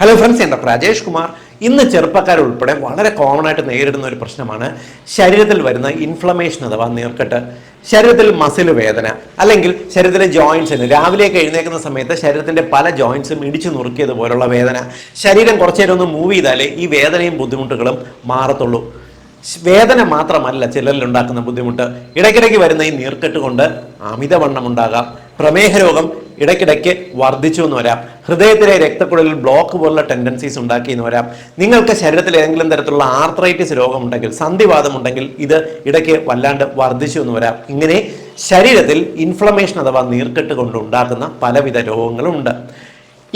Hello friends, ഞാൻ doctor Rajesh Kumar. ഇന്ന് ചെറുപ്പക്കാരുൾപ്പെടെ വളരെ കോമൺ ആയിട്ട് നേരിടുന്ന ഒരു പ്രശ്നമാണ് ശരീരത്തിൽ വരുന്ന ഇൻഫ്ലമേഷൻ അഥവാ നീർക്കെട്ട്. ശരീരത്തിൽ മസിൽ വേദന, അല്ലെങ്കിൽ ശരീരത്തിലെ ജോയിൻസിന് രാവിലെയൊക്കെ എഴുന്നേൽക്കുന്ന സമയത്ത് ശരീരത്തിന്റെ പല ജോയിൻസും ഇടിച്ചു നുറുക്കിയതുപോലുള്ള വേദന. ശരീരം കുറച്ചു നേരം ഒന്ന് മൂവ് ചെയ്താലേ ഈ വേദനയും ബുദ്ധിമുട്ടുകളും മാറത്തുള്ളൂ. വേദന മാത്രമല്ല ചിലരിൽ ഉണ്ടാക്കുന്ന ബുദ്ധിമുട്ട്, ഇടയ്ക്കിടയ്ക്ക് വരുന്ന ഈ നീർക്കെട്ട് കൊണ്ട് അമിതവണ്ണം ഉണ്ടാകാം. പ്രമേഹ രോഗം ഇടയ്ക്കിടയ്ക്ക് വർദ്ധിച്ചു എന്ന് വരാം. ഹൃദയത്തിലെ രക്തക്കുഴലിൽ ബ്ലോക്ക് പോലുള്ള ടെൻഡൻസീസ് ഉണ്ടാക്കി എന്ന് വരാം. നിങ്ങൾക്ക് ശരീരത്തിൽ ഏതെങ്കിലും തരത്തിലുള്ള ആർത്രൈറ്റിസ് രോഗമുണ്ടെങ്കിൽ, സന്ധിവാദം ഉണ്ടെങ്കിൽ ഇത് ഇടയ്ക്ക് വല്ലാണ്ട് വർദ്ധിച്ചു എന്ന് വരാം. ഇങ്ങനെ ശരീരത്തിൽ ഇൻഫ്ലമേഷൻ അഥവാ നീർക്കെട്ട് കൊണ്ട് ഉണ്ടാക്കുന്ന പലവിധ രോഗങ്ങളും ഉണ്ട്.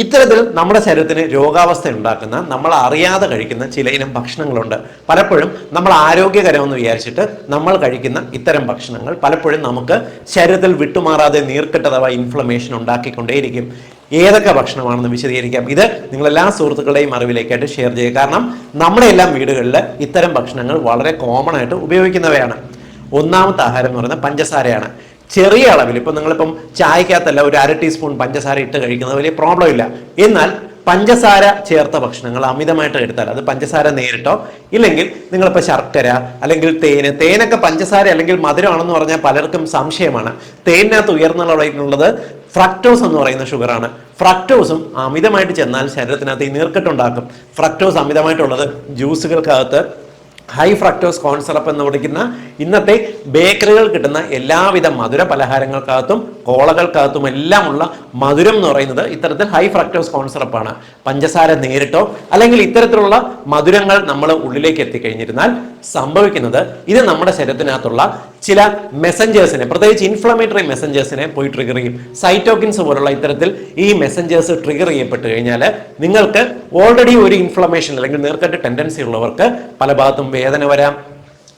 ഇത്തരത്തിൽ നമ്മുടെ ശരീരത്തിന് രോഗാവസ്ഥ ഉണ്ടാക്കുന്ന, നമ്മൾ അറിയാതെ കഴിക്കുന്ന ചില ഇനം ഭക്ഷണങ്ങളുണ്ട്. പലപ്പോഴും നമ്മൾ ആരോഗ്യകരമെന്ന് വിചാരിച്ചിട്ട് നമ്മൾ കഴിക്കുന്ന ഇത്തരം ഭക്ഷണങ്ങൾ പലപ്പോഴും നമുക്ക് ശരീരത്തിൽ വിട്ടുമാറാതെ നീർക്കെട്ട് അഥവാ ഇൻഫ്ലമേഷൻ ഉണ്ടാക്കിക്കൊണ്ടേയിരിക്കും. ഏതൊക്കെ ഭക്ഷണമാണെന്ന് വിശദീകരിക്കാം. ഇത് നിങ്ങളെല്ലാ സുഹൃത്തുക്കളുടെയും അറിവിലേക്കായിട്ട് ഷെയർ ചെയ്യുക. കാരണം നമ്മുടെ എല്ലാം വീടുകളിൽ ഇത്തരം ഭക്ഷണങ്ങൾ വളരെ കോമൺ ആയിട്ട് ഉപയോഗിക്കുന്നവയാണ്. ഒന്നാമത്തെ ആഹാരം എന്ന് പറയുന്നത് പഞ്ചസാരയാണ്. ചെറിയ അളവിൽ, ഇപ്പം നിങ്ങളിപ്പം ചായക്കകത്തല്ല ഒരു 1/2 ടീസ്പൂൺ പഞ്ചസാര ഇട്ട് കഴിക്കുന്നത് വലിയ പ്രോബ്ലം ഇല്ല. എന്നാൽ പഞ്ചസാര ചേർത്ത ഭക്ഷണങ്ങൾ അമിതമായിട്ട് എടുത്താൽ, അത് പഞ്ചസാര നേരിട്ടോ ഇല്ലെങ്കിൽ നിങ്ങളിപ്പോൾ ശർക്കര അല്ലെങ്കിൽ തേനൊക്കെ പഞ്ചസാര അല്ലെങ്കിൽ മധുരമാണെന്ന് പറഞ്ഞാൽ പലർക്കും സംശയമാണ്. തേനിനകത്ത് ഉയർന്ന അളവിലുള്ളത് ഫ്രക്ടോസ് എന്ന് പറയുന്ന ഷുഗറാണ്. ഫ്രക്ടോസും അമിതമായിട്ട് ചെന്നാൽ ശരീരത്തിനകത്ത് ഈ നീർക്കെട്ടുണ്ടാക്കും. ഫ്രക്ടോസ് അമിതമായിട്ടുള്ളത് ജ്യൂസുകൾക്കകത്ത് ഹൈ ഫ്രക്ടോസ് കോൺ സിറപ്പ് എന്ന് വിളിക്കുന്ന ഇന്നത്തെ ബേക്കറികൾ കിട്ടുന്ന എല്ലാവിധ മധുര പലഹാരങ്ങൾക്കകത്തും കോളകൾക്കകത്തും എല്ലാമുള്ള മധുരം എന്ന് പറയുന്നത് ഇത്തരത്തിൽ ഹൈ ഫ്രക്ടോസ് കോൺ സിറപ്പാണ്. പഞ്ചസാര നേരിട്ടോ അല്ലെങ്കിൽ ഇത്തരത്തിലുള്ള മധുരങ്ങൾ നമ്മൾ ഉള്ളിലേക്ക് എത്തിക്കഴിഞ്ഞിരുന്നാൽ സംഭവിക്കുന്നത്, ഇത് നമ്മുടെ ശരീരത്തിനകത്തുള്ള ചില മെസ്സഞ്ചേഴ്സിനെ, പ്രത്യേകിച്ച് ഇൻഫ്ലമേറ്ററി മെസ്സഞ്ചേഴ്സിനെ പോയി ട്രിഗർ ചെയ്യും. സൈറ്റോകിൻസ് പോലുള്ള ഇത്തരത്തിൽ ഈ മെസ്സഞ്ചേഴ്സ് ട്രിഗർ ചെയ്യപ്പെട്ട് കഴിഞ്ഞാൽ നിങ്ങൾക്ക് ഓൾറെഡി ഒരു ഇൻഫ്ലമേഷൻ അല്ലെങ്കിൽ നീർക്കെട്ട് ടെൻഡൻസി ഉള്ളവർക്ക് പല ഭാഗത്തും വേദന വരാം,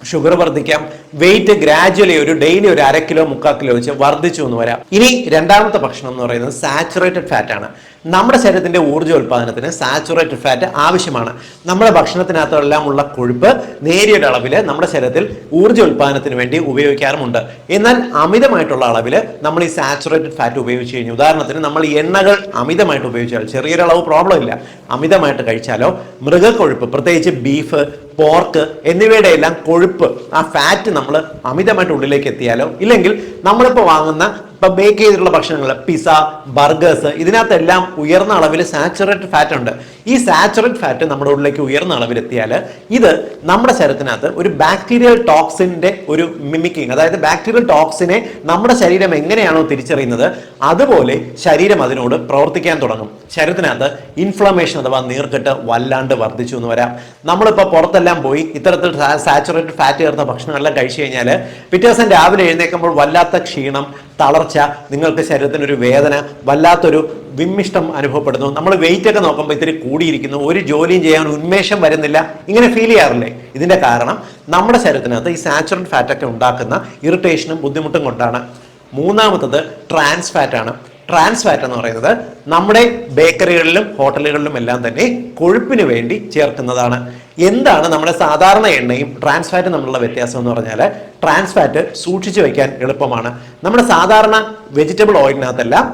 ഷുഗർ വർദ്ധിക്കാം, വെയിറ്റ് ഗ്രാജുവലി ഡെയിലി ഒരു 1/2 കിലോ 3/4 കിലോ വെച്ച് വർദ്ധിച്ചു എന്ന് വരാം. ഇനി രണ്ടാമത്തെ ഭക്ഷണം എന്ന് പറയുന്നത് സാച്ചുറേറ്റഡ് ഫാറ്റ് ആണ്. നമ്മുടെ ശരീരത്തിന്റെ ഊർജ്ജോൽപാദനത്തിന് സാച്ചുറേറ്റഡ് ഫാറ്റ് ആവശ്യമാണ്. നമ്മുടെ ഭക്ഷണത്തിനകത്തെല്ലാം ഉള്ള കൊഴുപ്പ് നേരിയ അളവിൽ നമ്മുടെ ശരീരത്തിൽ ഊർജ്ജോൽപാദനത്തിന് വേണ്ടി ഉപയോഗിക്കാറുമുണ്ട്. എന്നാൽ അമിതമായിട്ടുള്ള അളവിൽ നമ്മൾ ഈ സാച്ചുറേറ്റഡ് ഫാറ്റ് ഉപയോഗിച്ച് കഴിഞ്ഞു, ഉദാഹരണത്തിന് നമ്മൾ എണ്ണകൾ അമിതമായിട്ട് ഉപയോഗിച്ചാൽ, ചെറിയൊരളവ് പ്രോബ്ലം ഇല്ല, അമിതമായിട്ട് കഴിച്ചാലോ മൃഗക്കൊഴുപ്പ്, പ്രത്യേകിച്ച് ബീഫ്, പോർക്ക് എന്നിവയുടെ എല്ലാം കൊഴുപ്പ്, ആ ഫാറ്റ് നമ്മൾ അമിതമായിട്ട് ഉള്ളിലേക്ക് എത്തിയാലോ, ഇല്ലെങ്കിൽ നമ്മളിപ്പോൾ വാങ്ങുന്ന ബേക്ക് ചെയ്തിട്ടുള്ള ഭക്ഷണങ്ങൾ, പിസ്സ, ബർഗേഴ്സ്, ഇതിനകത്തെല്ലാം ഉയർന്ന അളവിൽ സാച്ചുറേറ്റഡ് ഫാറ്റ് ഉണ്ട്. ഈ സാച്ചുറേറ്റഡ് ഫാറ്റ് നമ്മുടെ ഉള്ളിലേക്ക് ഉയർന്ന അളവിലെത്തിയാൽ ഇത് നമ്മുടെ ശരീരത്തിനകത്ത് ഒരു ബാക്ടീരിയൽ ടോക്സിന്റെ ഒരു മിമിക്കിങ്, അതായത് ബാക്ടീരിയൽ ടോക്സിനെ നമ്മുടെ ശരീരം എങ്ങനെയാണോ തിരിച്ചറിയുന്നത് അതുപോലെ ശരീരം അതിനോട് പ്രവർത്തിക്കാൻ തുടങ്ങും. ശരീരത്തിനകത്ത് ഇൻഫ്ലമേഷൻ അഥവാ നീർക്കെട്ട് വല്ലാണ്ട് വർദ്ധിച്ചു എന്ന് വരാം. നമ്മളിപ്പോൾ പുറത്തെല്ലാം പോയി ഇത്തരത്തിൽ സാച്ചുറേറ്റഡ് ഫാറ്റ് ചേർത്ത ഭക്ഷണമെല്ലാം കഴിച്ചു കഴിഞ്ഞാൽ പിറ്റേ ദിവസം രാവിലെ എഴുന്നേൽക്കുമ്പോൾ വല്ലാത്ത ക്ഷീണം, തളർച്ച, നിങ്ങൾക്ക് ശരീരത്തിനൊരു വേദന, വല്ലാത്തൊരു വിമ്മിഷ്ടം അനുഭവപ്പെടുന്നു. നമ്മൾ വെയിറ്റ് ഒക്കെ നോക്കുമ്പോൾ ഇത്തിരി കൂടിയിരിക്കുന്നു, ഒരു ജോലിയും ചെയ്യാൻ ഉന്മേഷം വരുന്നില്ല, ഇങ്ങനെ ഫീൽ ചെയ്യാറില്ലേ? ഇതിന്റെ കാരണം നമ്മുടെ ശരീരത്തിനകത്ത് ഈ സാച്ചുറേറ്റഡ് ഫാറ്റൊക്കെ ഉണ്ടാക്കുന്ന ഇറിറ്റേഷനും ബുദ്ധിമുട്ടും കൊണ്ടാണ്. മൂന്നാമത്തത് ട്രാൻസ്ഫാറ്റ് ആണ്. ട്രാൻസ്ഫാറ്റ് എന്ന് പറയുന്നത് നമ്മുടെ ബേക്കറികളിലും ഹോട്ടലുകളിലും എല്ലാം തന്നെ കൊഴുപ്പിന് വേണ്ടി ചേർക്കുന്നതാണ്. എന്താണ് നമ്മുടെ സാധാരണ എണ്ണയും ട്രാൻസ്ഫാറ്റും തമ്മിലുള്ള വ്യത്യാസം എന്ന് പറഞ്ഞാൽ, ട്രാൻസ്ഫാറ്റ് സൂക്ഷിച്ചു വയ്ക്കാൻ എളുപ്പമാണ്. നമ്മുടെ സാധാരണ വെജിറ്റബിൾ ഓയിലിനകത്തെല്ലാം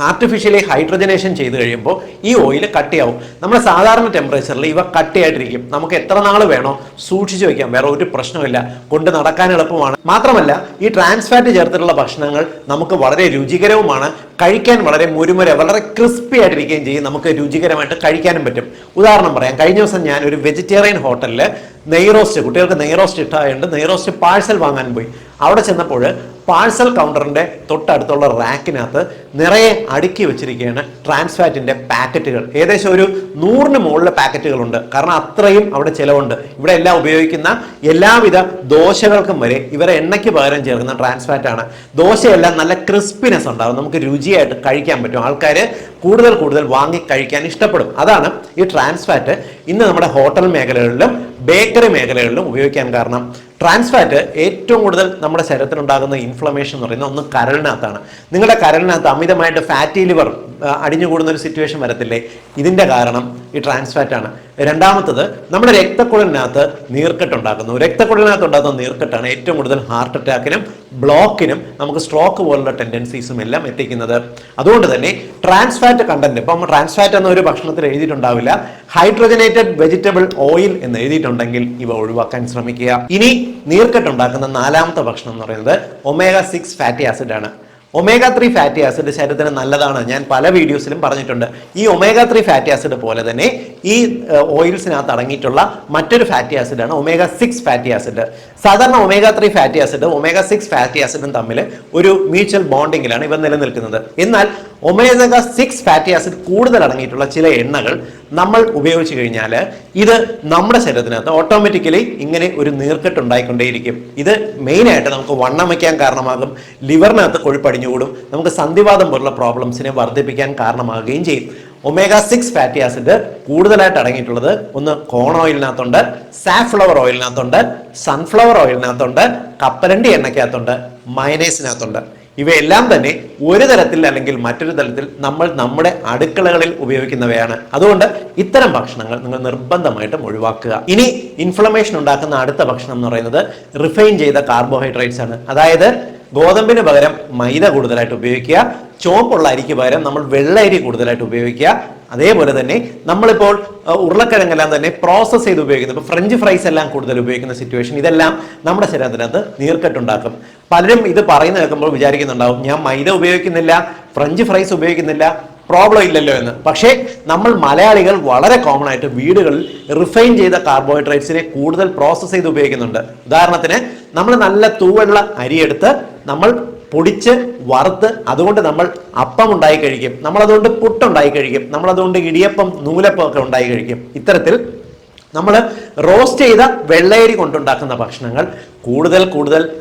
ആർട്ടിഫിഷ്യലി ഹൈഡ്രജനേഷൻ ചെയ്ത് കഴിയുമ്പോൾ ഈ ഓയിൽ കട്ടിയാവും. നമ്മുടെ സാധാരണ ടെമ്പറേച്ചറിൽ ഇവ കട്ടിയായിട്ടിരിക്കും. നമുക്ക് എത്ര നാൾ വേണോ സൂക്ഷിച്ചു വയ്ക്കാം, വേറെ ഒരു പ്രശ്നമില്ല, കൊണ്ട് നടക്കാൻ എളുപ്പമാണ്. മാത്രമല്ല ഈ ട്രാൻസ്ഫാറ്റ് ചേർത്തിട്ടുള്ള ഭക്ഷണങ്ങൾ നമുക്ക് വളരെ രുചികരവുമാണ്, കഴിക്കാൻ വളരെ മുരുമുര, വളരെ ക്രിസ്പി ആയിട്ടിരിക്കുകയും ചെയ്യും, നമുക്ക് രുചികരമായിട്ട് കഴിക്കാനും പറ്റും. ഉദാഹരണം പറയാം, കഴിഞ്ഞ ദിവസം ഞാൻ ഒരു വെജിറ്റേറിയൻ ഹോട്ടലിൽ നെയ് റോസ്റ്റ്, കുട്ടികൾക്ക് നെയ് റോസ്റ്റ് ഇഷ്ടമായതുകൊണ്ട് നെയ് റോസ്റ്റ് പാഴ്സൽ വാങ്ങാൻ പോയി. അവിടെ ചെന്നപ്പോൾ പാഴ്സൽ കൗണ്ടറിന്റെ തൊട്ടടുത്തുള്ള റാക്കിനകത്ത് നിറയെ അടുക്കി വെച്ചിരിക്കുകയാണ് ട്രാൻസ്ഫാറ്റിന്റെ പാക്കറ്റുകൾ. ഏകദേശം ഒരു 100ന് മുകളിൽ പാക്കറ്റുകളുണ്ട്. കാരണം അത്രയും അവിടെ ചിലവുണ്ട്. ഇവിടെ എല്ലാം ഉപയോഗിക്കുന്ന എല്ലാവിധ ദോശകൾക്കും വരെ ഇവരെ എണ്ണയ്ക്ക് പകരം ചേർക്കുന്ന ട്രാൻസ്ഫാറ്റ് ആണ്. ദോശയെല്ലാം നല്ല ക്രിസ്പിനെസ് ഉണ്ടാകും, നമുക്ക് രുചിയായിട്ട് കഴിക്കാൻ പറ്റും, ആൾക്കാർ കൂടുതൽ വാങ്ങി കഴിക്കാൻ ഇഷ്ടപ്പെടും. അതാണ് ഈ ട്രാൻസ്ഫാറ്റ് ഇന്ന് നമ്മുടെ ഹോട്ടൽ മേഖലകളിലും ബേക്കറി മേഖലകളിലും ഉപയോഗിക്കാൻ കാരണം. ട്രാൻസ്ഫാറ്റ് ഏറ്റവും കൂടുതൽ നമ്മുടെ ശരീരത്തിലുണ്ടാകുന്ന ഇൻഫ്ലമേഷൻ എന്ന് പറയുന്നത് ഒന്ന് കരളിനകത്താണ്. നിങ്ങളുടെ കരളിനകത്ത് അമിതമായിട്ട് ഫാറ്റി ലിവർ അടിഞ്ഞുകൂടുന്ന ഒരു സിറ്റുവേഷൻ വരത്തില്ലേ? ഇതിന്റെ കാരണം ഈ ട്രാൻസ്ഫാറ്റ് ആണ്. രണ്ടാമത്തത് നമ്മുടെ രക്തക്കുഴലിനകത്ത് നീർക്കെട്ടുണ്ടാക്കുന്നു. രക്തക്കുഴലിനകത്ത് ഉണ്ടാകുന്ന നീർക്കെട്ടാണ് ഏറ്റവും കൂടുതൽ ഹാർട്ട് അറ്റാക്കിനും ബ്ലോക്കിനും നമുക്ക് സ്ട്രോക്ക് പോലുള്ള ടെൻഡൻസീസും എല്ലാം എത്തിക്കുന്നത്. അതുകൊണ്ട് തന്നെ ട്രാൻസ്ഫാറ്റ് കണ്ടന്റ്, ഇപ്പം ട്രാൻസ്ഫാറ്റ് എന്ന ഒരു ഭക്ഷണത്തിൽ എഴുതിയിട്ടുണ്ടാവില്ല, ഹൈഡ്രജനേറ്റഡ് വെജിറ്റബിൾ ഓയിൽ എന്ന് എഴുതിയിട്ടുണ്ടെങ്കിൽ ഇവ ഒഴിവാക്കാൻ ശ്രമിക്കുക. ഇനി നീർക്കെട്ടുണ്ടാക്കുന്ന നാലാമത്തെ ഭക്ഷണം എന്ന് പറയുന്നത് omega-6 ഫാറ്റി ആസിഡ് ആണ്. omega-3 ഫാറ്റി ആസിഡ് ശരീരത്തിന് നല്ലതാണ്, ഞാൻ പല വീഡിയോസിലും പറഞ്ഞിട്ടുണ്ട്. ഈ omega-3 ഫാറ്റി ആസിഡ് പോലെ തന്നെ ഈ ഓയിൽസിനകത്ത് അടങ്ങിയിട്ടുള്ള മറ്റൊരു ഫാറ്റി ആസിഡാണ് omega-6 ഫാറ്റി ആസിഡ്. സാധാരണ omega-3 fatty acid omega-6 fatty ആസിഡും തമ്മിൽ ഒരു മ്യൂച്വൽ ബോണ്ടിങ്ങിലാണ് ഇവ നിലനിൽക്കുന്നത്. എന്നാൽ omega-6 ഫാറ്റി ആസിഡ് കൂടുതൽ അടങ്ങിയിട്ടുള്ള ചില എണ്ണകൾ നമ്മൾ ഉപയോഗിച്ച് കഴിഞ്ഞാൽ ഇത് നമ്മുടെ ശരീരത്തിനകത്ത് ഓട്ടോമാറ്റിക്കലി ഇങ്ങനെ ഒരു നീർക്കെട്ട് ഉണ്ടായിക്കൊണ്ടേയിരിക്കും. ഇത് മെയിനായിട്ട് നമുക്ക് വണ്ണം വയ്ക്കാൻ കാരണമാകും, ലിവറിനകത്ത് കൊഴുപ്പടിഞ്ഞുകൂടും, നമുക്ക് സന്ധിവാതം പോലുള്ള പ്രോബ്ലംസിനെ വർദ്ധിപ്പിക്കാൻ കാരണമാകുകയും ചെയ്യും. omega-6 ഫാറ്റി ആസിഡ് കൂടുതലായിട്ട് അടങ്ങിയിട്ടുള്ളത് ഒന്ന് കോൺ ഓയിലിനകത്തുണ്ട്, സാഫ്ലവർ ഓയിലിനകത്തുണ്ട്, സൺഫ്ലവർ ഓയിലിനകത്തുണ്ട്, കപ്പലണ്ടി എണ്ണയ്ക്കകത്തുണ്ട്, മയനൈസിനകത്തുണ്ട്. ഇവയെല്ലാം തന്നെ ഒരു തരത്തിൽ അല്ലെങ്കിൽ മറ്റൊരു തലത്തിൽ നമ്മൾ നമ്മുടെ അടുക്കളകളിൽ ഉപയോഗിക്കുന്നവയാണ്. അതുകൊണ്ട് ഇത്തരം ഭക്ഷണങ്ങൾ നിങ്ങൾ നിർബന്ധമായിട്ടും ഒഴിവാക്കുക. ഇനി ഇൻഫ്ലമേഷൻ ഉണ്ടാക്കുന്ന അടുത്ത ഭക്ഷണം എന്ന് പറയുന്നത് റിഫൈൻ ചെയ്ത കാർബോഹൈഡ്രേറ്റ്സ് ആണ്. അതായത് ഗോതമ്പിന് പകരം മൈദ കൂടുതലായിട്ട് ഉപയോഗിക്കുക, ചുവപ്പുള്ള അരിക്ക് പകരം നമ്മൾ വെള്ള അരി കൂടുതലായിട്ട് ഉപയോഗിക്കുക. അതേപോലെ തന്നെ നമ്മളിപ്പോൾ ഉരുളക്കിഴങ്ങെല്ലാം തന്നെ പ്രോസസ്സ് ചെയ്ത് ഉപയോഗിക്കുന്നത്, ഇപ്പോൾ ഫ്രഞ്ച് ഫ്രൈസ് എല്ലാം കൂടുതൽ ഉപയോഗിക്കുന്ന സിറ്റുവേഷൻ, ഇതെല്ലാം നമ്മുടെ ശരീരത്തിനകത്ത് നീർക്കെട്ടുണ്ടാക്കും. പലരും ഇത് പറയുന്ന കേൾക്കുമ്പോൾ വിചാരിക്കുന്നുണ്ടാവും, ഞാൻ മൈദ ഉപയോഗിക്കുന്നില്ല, ഫ്രഞ്ച് ഫ്രൈസ് ഉപയോഗിക്കുന്നില്ല, പ്രോബ്ലം ഇല്ലല്ലോ എന്ന്. പക്ഷേ നമ്മൾ മലയാളികൾ വളരെ കോമൺ ആയിട്ട് വീടുകളിൽ റിഫൈൻ ചെയ്ത കാർബോഹൈഡ്രേറ്റ്സിനെ കൂടുതൽ പ്രോസസ്സ് ചെയ്ത് ഉപയോഗിക്കുന്നുണ്ട്. ഉദാഹരണത്തിന് നമ്മൾ നല്ല തൂവെള്ള അരിയെടുത്ത് നമ്മൾ പൊടിച്ച് വറുത്ത് അതുകൊണ്ട് നമ്മൾ അപ്പം ഉണ്ടായി കഴിക്കും, നമ്മളതുകൊണ്ട് പുട്ടുണ്ടായി കഴിക്കും, നമ്മളതുകൊണ്ട് ഇടിയപ്പം നൂലപ്പം ഒക്കെ ഉണ്ടായി കഴിക്കും. ഇത്തരത്തിൽ നമ്മൾ റോസ്റ്റ് ചെയ്ത വെള്ളയരി കൊണ്ടുണ്ടാക്കുന്ന ഭക്ഷണങ്ങൾ കൂടുതൽ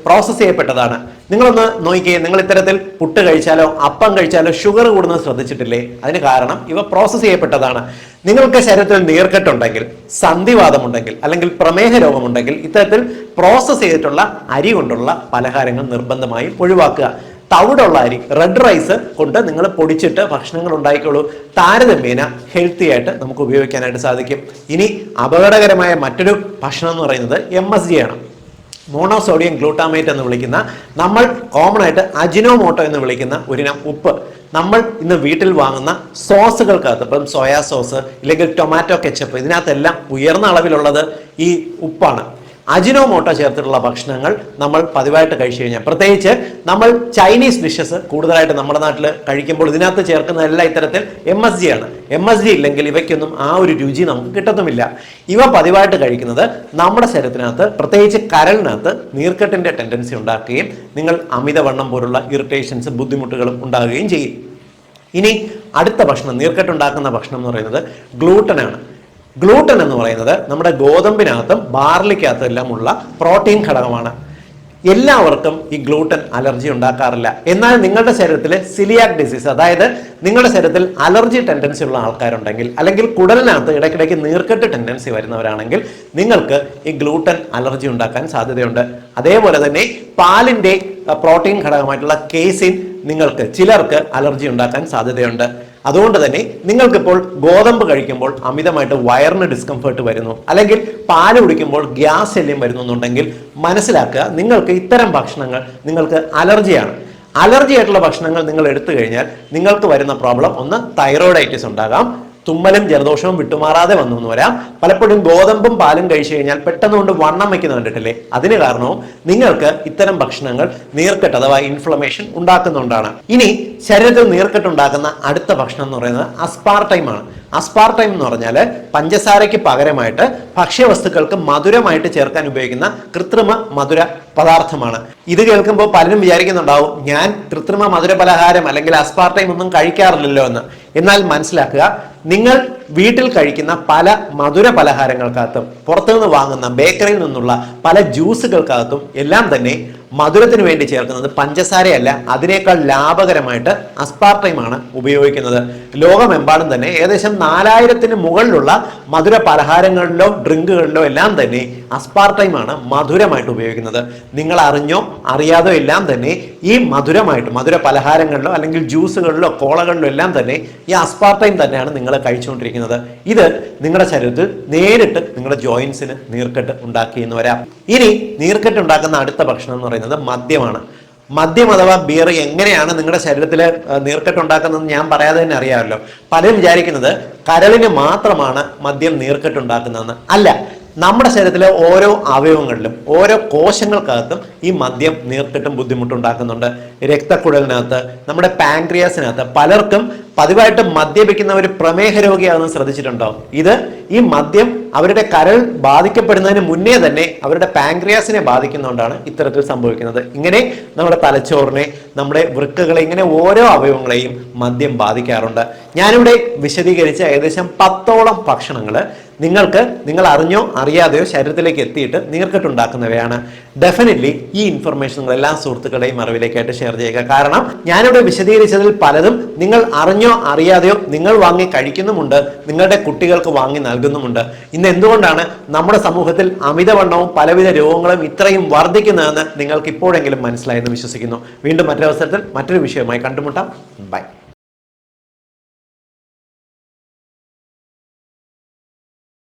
പ്രോസസ്സ് ചെയ്യപ്പെട്ടതാണ്. നിങ്ങളൊന്ന് നോക്കിയേ, നിങ്ങൾ ഇത്തരത്തിൽ പുട്ട് കഴിച്ചാലോ അപ്പം കഴിച്ചാലോ ഷുഗർ കൂടുന്നത് ശ്രദ്ധിച്ചിട്ടില്ലേ? അതിന് കാരണം ഇവ പ്രോസസ്സ് ചെയ്യപ്പെട്ടതാണ്. നിങ്ങൾക്ക് ശരീരത്തിൽ നീർക്കെട്ടുണ്ടെങ്കിൽ, സന്ധിവാതമുണ്ടെങ്കിൽ അല്ലെങ്കിൽ പ്രമേഹ രോഗമുണ്ടെങ്കിൽ ഇത്തരത്തിൽ പ്രോസസ്സ് ചെയ്തിട്ടുള്ള അരി കൊണ്ടുള്ള പലഹാരങ്ങൾ നിർബന്ധമായും ഒഴിവാക്കുക. തവിടുള്ള അരി, റെഡ് റൈസ് കൊണ്ട് നിങ്ങൾ പൊടിച്ചിട്ട് ഭക്ഷണങ്ങൾ ഉണ്ടായിക്കോളൂ. താരതമ്യേന ഹെൽത്തി ആയിട്ട് നമുക്ക് ഉപയോഗിക്കാനായിട്ട് സാധിക്കും. ഇനി അപകടകരമായ മറ്റൊരു ഭക്ഷണം എന്ന് പറയുന്നത് MSG ആണ്. മോണോസോഡിയം ഗ്ലൂട്ടാമേറ്റ് എന്ന് വിളിക്കുന്ന, നമ്മൾ കോമൺ ആയിട്ട് അജിനോമോട്ടോ എന്ന് വിളിക്കുന്ന ഒരിനം ഉപ്പ് നമ്മൾ ഇന്ന് വീട്ടിൽ വാങ്ങുന്ന സോസുകൾക്കകത്ത്, ഇപ്പം സോയാ സോസ് ഇല്ലെങ്കിൽ ടൊമാറ്റോ കെച്ചപ്പ്, ഇതിനകത്തെല്ലാം ഉയർന്ന അളവിലുള്ളത് ഈ ഉപ്പാണ്. അജിനോമോട്ടോ ചേർത്തിട്ടുള്ള ഭക്ഷണങ്ങൾ നമ്മൾ പതിവായിട്ട് കഴിച്ചു കഴിഞ്ഞാൽ, പ്രത്യേകിച്ച് നമ്മൾ ചൈനീസ് ഡിഷസ് കൂടുതലായിട്ട് നമ്മുടെ നാട്ടിൽ കഴിക്കുമ്പോൾ ഇതിനകത്ത് ചേർക്കുന്നതെല്ലാം ഇത്തരത്തിൽ MSG ആണ്. MSG ഇല്ലെങ്കിൽ ഇവയ്ക്കൊന്നും ആ ഒരു രുചി നമുക്ക് കിട്ടത്തുമില്ല. ഇവ പതിവായിട്ട് കഴിക്കുന്നത് നമ്മുടെ ശരീരത്തിനകത്ത്, പ്രത്യേകിച്ച് കരളിനകത്ത് നീർക്കെട്ടിന്റെ ടെൻഡൻസി ഉണ്ടാക്കുകയും നിങ്ങൾ അമിതവണ്ണം പോലുള്ള ഇറിറ്റേഷൻസ്, ബുദ്ധിമുട്ടുകളും ഉണ്ടാകുകയും ചെയ്യും. ഇനി അടുത്ത ഭക്ഷണം, നീർക്കെട്ടുണ്ടാക്കുന്ന ഭക്ഷണം എന്ന് പറയുന്നത് ഗ്ലൂട്ടനാണ്. ഗ്ലൂട്ടൻ എന്ന് പറയുന്നത് നമ്മുടെ ഗോതമ്പിനകത്തും ബാർലിക്കകത്തും എല്ലാം ഉള്ള പ്രോട്ടീൻ ഘടകമാണ്. എല്ലാവർക്കും ഈ ഗ്ലൂട്ടൻ അലർജി ഉണ്ടാക്കാറില്ല. എന്നാൽ നിങ്ങളുടെ ശരീരത്തിൽ സിലിയാക് ഡിസീസ്, അതായത് നിങ്ങളുടെ ശരീരത്തിൽ അലർജി ടെൻഡൻസി ഉള്ള ആൾക്കാരുണ്ടെങ്കിൽ, അല്ലെങ്കിൽ കുടലിനകത്ത് ഇടയ്ക്കിടയ്ക്ക് നീർക്കെട്ട് ടെൻഡൻസി വരുന്നവരാണെങ്കിൽ നിങ്ങൾക്ക് ഈ ഗ്ലൂട്ടൻ അലർജി ഉണ്ടാക്കാൻ സാധ്യതയുണ്ട്. അതേപോലെ തന്നെ പാലിന്റെ പ്രോട്ടീൻ ഘടകമായിട്ടുള്ള കേസിൻ നിങ്ങൾക്ക് ചിലർക്ക് അലർജി ഉണ്ടാക്കാൻ സാധ്യതയുണ്ട്. അതുകൊണ്ട് തന്നെ നിങ്ങൾക്കിപ്പോൾ ഗോതമ്പ് കഴിക്കുമ്പോൾ അമിതമായിട്ട് വയറിന് ഡിസ്കംഫേർട്ട് വരുന്നു, അല്ലെങ്കിൽ പാല് കുടിക്കുമ്പോൾ ഗ്യാസ് ശല്യം വരുന്നു എന്നുണ്ടെങ്കിൽ മനസ്സിലാക്കുക, നിങ്ങൾക്ക് ഇത്തരം ഭക്ഷണങ്ങൾ നിങ്ങൾക്ക് അലർജിയാണ്. അലർജി ആയിട്ടുള്ള ഭക്ഷണങ്ങൾ നിങ്ങൾ എടുത്തു കഴിഞ്ഞാൽ നിങ്ങൾക്ക് വരുന്ന പ്രോബ്ലം ഒന്ന് തൈറോയിഡൈറ്റിസ് ഉണ്ടാകാം, തുമ്മലും ജലദോഷവും വിട്ടുമാറാതെ വന്നു എന്ന് വരാം. പലപ്പോഴും ഗോതമ്പും പാലും കഴിച്ചു കഴിഞ്ഞാൽ പെട്ടെന്ന് കൊണ്ട് വണ്ണം വയ്ക്കുന്ന കണ്ടിട്ടില്ലേ? അതിന് കാരണവും നിങ്ങൾക്ക് ഇത്തരം ഭക്ഷണങ്ങൾ നീർക്കെട്ട് അഥവാ ഇൻഫ്ലമേഷൻ ഉണ്ടാക്കുന്നുണ്ടാണ്. ഇനി ശരീരത്തിൽ നീർക്കെട്ടുണ്ടാക്കുന്ന അടുത്ത ഭക്ഷണം എന്ന് പറയുന്നത് അസ്പാർട്ടൈം ആണ്. അസ്പാർട്ടൈം എന്ന് പറഞ്ഞാൽ പഞ്ചസാരയ്ക്ക് പകരമായിട്ട് ഭക്ഷ്യവസ്തുക്കൾക്ക് മധുരമായിട്ട് ചേർക്കാൻ ഉപയോഗിക്കുന്ന കൃത്രിമ മധുര പദാർത്ഥമാണ്. ഇത് കേൾക്കുമ്പോൾ പലരും വിചാരിക്കുന്നുണ്ടാവും, ഞാൻ കൃത്രിമ മധുര പലഹാരം അല്ലെങ്കിൽ അസ്പാർട്ടൈം ഒന്നും കഴിക്കാറില്ലല്ലോ എന്ന്. എന്നാൽ മനസ്സിലാക്കുക, നിങ്ങൾ വീട്ടിൽ കഴിക്കുന്ന പല മധുര പലഹാരങ്ങൾക്കകത്തും പുറത്തുനിന്ന് വാങ്ങുന്ന ബേക്കറിയിൽ നിന്നുള്ള പല ജ്യൂസുകൾക്കകത്തും എല്ലാം തന്നെ മധുരത്തിന് വേണ്ടി ചേർക്കുന്നത് പഞ്ചസാരയല്ല, അതിനേക്കാൾ ലാഭകരമായിട്ട് അസ്പാർട്ടൈമാണ് ഉപയോഗിക്കുന്നത്. ലോകമെമ്പാടും തന്നെ ഏകദേശം 4000-ന് മുകളിലുള്ള മധുര പലഹാരങ്ങളിലോ ഡ്രിങ്കുകളിലോ എല്ലാം തന്നെ അസ്പാർട്ടൈമാണ് മധുരമായിട്ട് ഉപയോഗിക്കുന്നത്. നിങ്ങൾ അറിഞ്ഞോ അറിയാതോ എല്ലാം തന്നെ ഈ മധുര പലഹാരങ്ങളിലോ അല്ലെങ്കിൽ ജ്യൂസുകളിലോ കോളകളിലോ എല്ലാം തന്നെ ഈ അസ്പാർട്ടൈം തന്നെയാണ് നിങ്ങൾ കഴിച്ചുകൊണ്ടിരിക്കുന്നത്. ഇത് നിങ്ങളുടെ ശരീരത്തിൽ നേരിട്ട് നിങ്ങളുടെ ജോയിൻസിന് നീർക്കെട്ട് ഉണ്ടാക്കി എന്ന് വരാം. ഇനി നീർക്കെട്ട് ഉണ്ടാക്കുന്ന അടുത്ത ഭക്ഷണം എന്ന് പറയുന്നത് മദ്യമാണ്. മദ്യം അഥവാ ബിയർ എങ്ങനെയാണ് നിങ്ങളുടെ ശരീരത്തിൽ നീർക്കെട്ട് ഉണ്ടാക്കുന്നതെന്ന് ഞാൻ പറയാതെ തന്നെ അറിയാമല്ലോ. പലരും വിചാരിക്കുന്നത് കരളിന് മാത്രമാണ് മദ്യം നീർക്കെട്ട് ഉണ്ടാക്കുന്നതെന്ന്. അല്ല, നമ്മുടെ ശരീരത്തിലെ ഓരോ അവയവങ്ങളിലും ഓരോ കോശങ്ങൾക്കകത്തും ഈ മദ്യം നീർക്കെട്ടും ബുദ്ധിമുട്ടുണ്ടാക്കുന്നുണ്ട്. രക്തക്കുഴലിനകത്ത്, നമ്മുടെ പാൻക്രിയാസിനകത്ത് പലർക്കും പതിവായിട്ട് മദ്യപിക്കുന്നവർ പ്രമേഹ രോഗിയാണെന്ന് ശ്രദ്ധിച്ചിട്ടുണ്ടോ? ഇത് ഈ മദ്യം അവരുടെ കരൾ ബാധിക്കപ്പെടുന്നതിന് മുന്നേ തന്നെ അവരുടെ പാൻക്രിയാസിനെ ബാധിക്കുന്നതുകൊണ്ടാണ് ഇത്തരത്തിൽ സംഭവിക്കുന്നത്. ഇങ്ങനെ നമ്മുടെ തലച്ചോറിനെ, നമ്മുടെ വൃക്കകളെ, ഇങ്ങനെ ഓരോ അവയവങ്ങളെയും മദ്യം ബാധിക്കാറുണ്ട്. ഞാനിവിടെ വിശദീകരിച്ച ഏകദേശം 10ഓളം ഭക്ഷണങ്ങൾ നിങ്ങൾ അറിഞ്ഞോ അറിയാതെയോ ശരീരത്തിലേക്ക് എത്തിയിട്ട് നീർക്കെട്ടുണ്ടാക്കുന്നവയാണ്. ഡെഫിനറ്റ്ലി ഈ ഇൻഫർമേഷൻ എല്ലാ സുഹൃത്തുക്കളുടെയും അറിവിലേക്കായിട്ട് ഷെയർ ചെയ്യുക. കാരണം ഞാനിവിടെ വിശദീകരിച്ചതിൽ പലതും നിങ്ങൾ അറിഞ്ഞോ അറിയാതെയോ നിങ്ങൾ വാങ്ങി കഴിക്കുന്നുമുണ്ട്, നിങ്ങളുടെ കുട്ടികൾക്ക് വാങ്ങി നൽകുന്നുമുണ്ട്. ഇന്ന് എന്തുകൊണ്ടാണ് നമ്മുടെ സമൂഹത്തിൽ അമിതവണ്ണവും പലവിധ രോഗങ്ങളും ഇത്രയും വർദ്ധിക്കുന്നതെന്ന് നിങ്ങൾക്ക് ഇപ്പോഴെങ്കിലും മനസ്സിലായെന്ന് വിശ്വസിക്കുന്നു. വീണ്ടും മറ്റൊരവസരത്തിൽ മറ്റൊരു വിഷയവുമായി കണ്ടുമുട്ടാം. ബൈ.